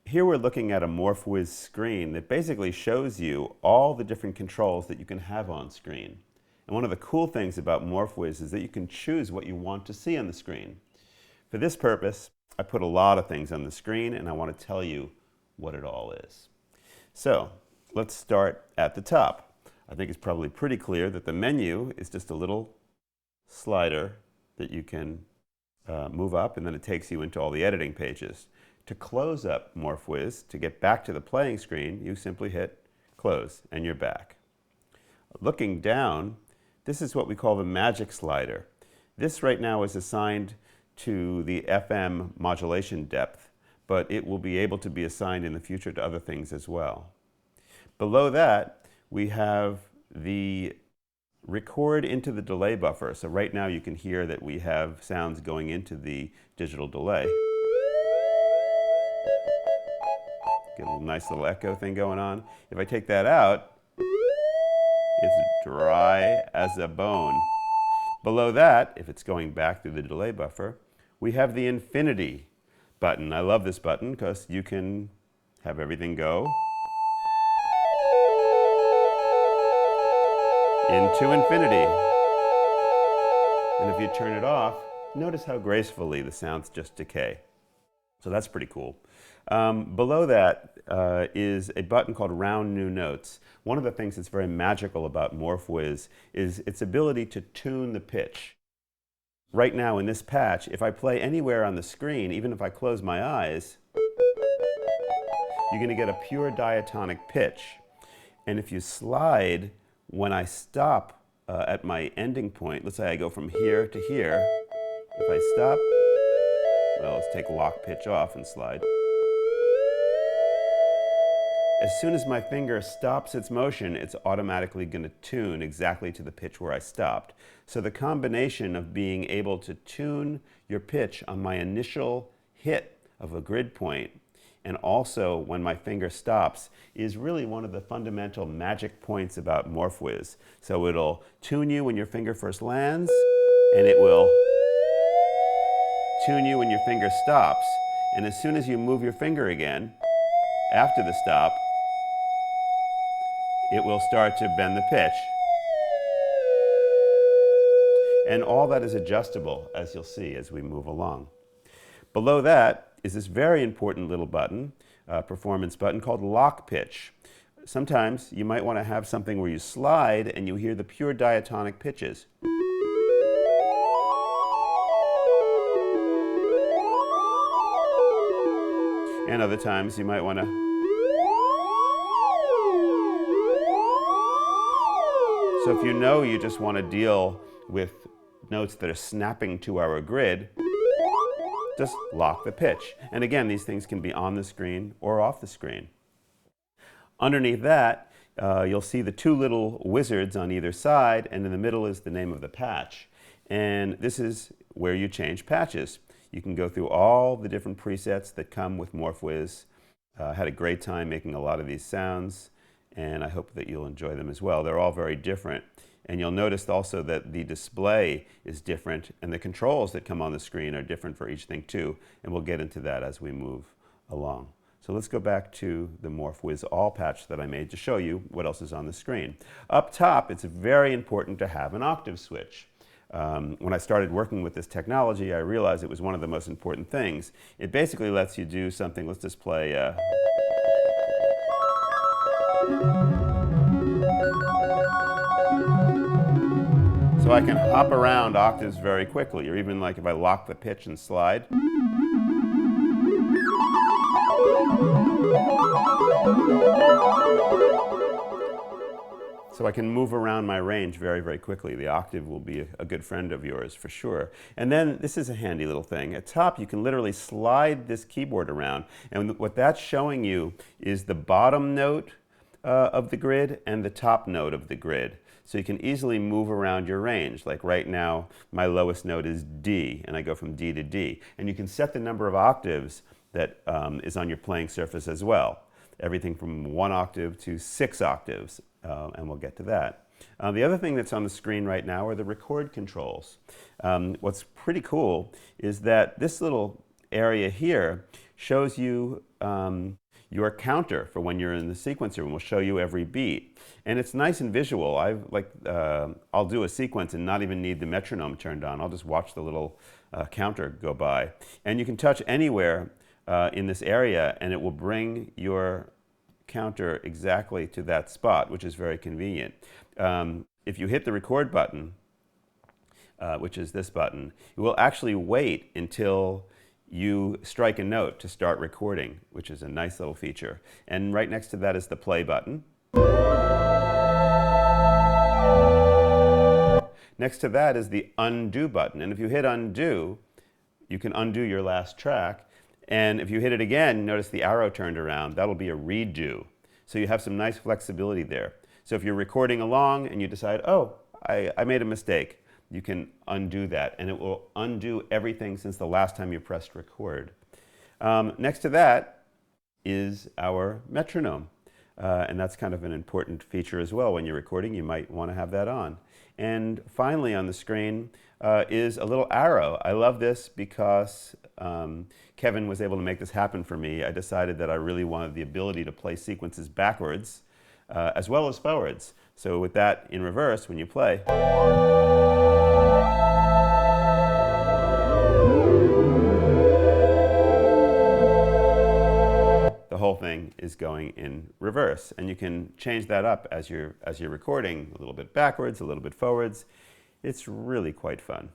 Here we're looking at a MorphWiz screen that basically shows you all the different controls that you can have on screen. And one of the cool things about MorphWiz is that you can choose what you want to see on the screen. For this purpose, I put a lot of things on the screen and I want to tell you what it all is. So let's start at the top. I think it's probably pretty clear that the menu is just a little slider that you can move up, and then it takes you into all the editing pages. To close up MorphWiz, to get back to the playing screen, you simply hit close and you're back. Looking down, this is what we call the magic slider. This right now is assigned to the FM modulation depth, but it will be able to be assigned in the future to other things as well. Below that, we have the record into the delay buffer. So right now you can hear that we have sounds going into the digital delay. Get a nice little echo thing going on. If I take that out, it's dry as a bone. Below that, if it's going back through the delay buffer, we have the infinity button. I love this button because you can have everything go into infinity. And if you turn it off, notice how gracefully the sounds just decay. So that's pretty cool. Below that is a button called Round New Notes. One of the things that's very magical about MorphWiz is its ability to tune the pitch. Right now in this patch, if I play anywhere on the screen, even if I close my eyes, you're going to get a pure diatonic pitch. And if you slide when I stop at my ending point, let's say I go from here to here, if I stop, well, let's take lock pitch off and slide. As soon as my finger stops its motion, it's automatically going to tune exactly to the pitch where I stopped. So the combination of being able to tune your pitch on my initial hit of a grid point, and also when my finger stops, is really one of the fundamental magic points about MorphWiz. So it'll tune you when your finger first lands, and it will tune you when your finger stops. And as soon as you move your finger again, after the stop, it will start to bend the pitch. And all that is adjustable, as you'll see as we move along. Below that is this very important little button, performance button called lock pitch. Sometimes you might want to have something where you slide and you hear the pure diatonic pitches. And other times you might want to so if you know you just want to deal with notes that are snapping to our grid, just lock the pitch. And again, these things can be on the screen or off the screen. Underneath that, you'll see the two little wizards on either side, and in the middle is the name of the patch. And this is where you change patches. You can go through all the different presets that come with MorphWiz. Had a great time making a lot of these sounds, and I hope that you'll enjoy them as well. They're all very different. And you'll notice also that the display is different, and the controls that come on the screen are different for each thing too. And we'll get into that as we move along. So let's go back to the MorphWiz All patch that I made to show you what else is on the screen. Up top, it's very important to have an octave switch. When I started working with this technology, I realized it was one of the most important things. It basically lets you do something. Let's just play. So I can hop around octaves very quickly, or even like if I lock the pitch and slide. So I can move around my range very, very quickly. The octave will be a good friend of yours for sure. And then this is a handy little thing. At top, you can literally slide this keyboard around. And what that's showing you is the bottom note of the grid and the top note of the grid. So you can easily move around your range. Like right now, my lowest note is D, and I go from D to D. And you can set the number of octaves that is on your playing surface as well. Everything from 1 octave to 6 octaves, and we'll get to that. The other thing that's on the screen right now are the record controls. What's pretty cool is that this little area here shows you your counter for when you're in the sequencer, and will show you every beat. And it's nice and visual. I'll do a sequence and not even need the metronome turned on. I'll just watch the little counter go by. And you can touch anywhere in this area, and it will bring your counter exactly to that spot, which is very convenient. If you hit the record button, which is this button, it will actually wait until you strike a note to start recording, which is a nice little feature. And right next to that is the play button. Next to that is the undo button. And if you hit undo, you can undo your last track. And if you hit it again, notice the arrow turned around. That'll be a redo. So you have some nice flexibility there. So if you're recording along and you decide, oh, I made a mistake, you can undo that, and it will undo everything since the last time you pressed record. Next to that is our metronome, and that's kind of an important feature as well. When you're recording, you might want to have that on. And finally on the screen is a little arrow. I love this because Kevin was able to make this happen for me. I decided that I really wanted the ability to play sequences backwards as well as forwards. So with that in reverse, when you play, the whole thing is going in reverse. And you can change that up as you're recording, a little bit backwards, a little bit forwards. It's really quite fun.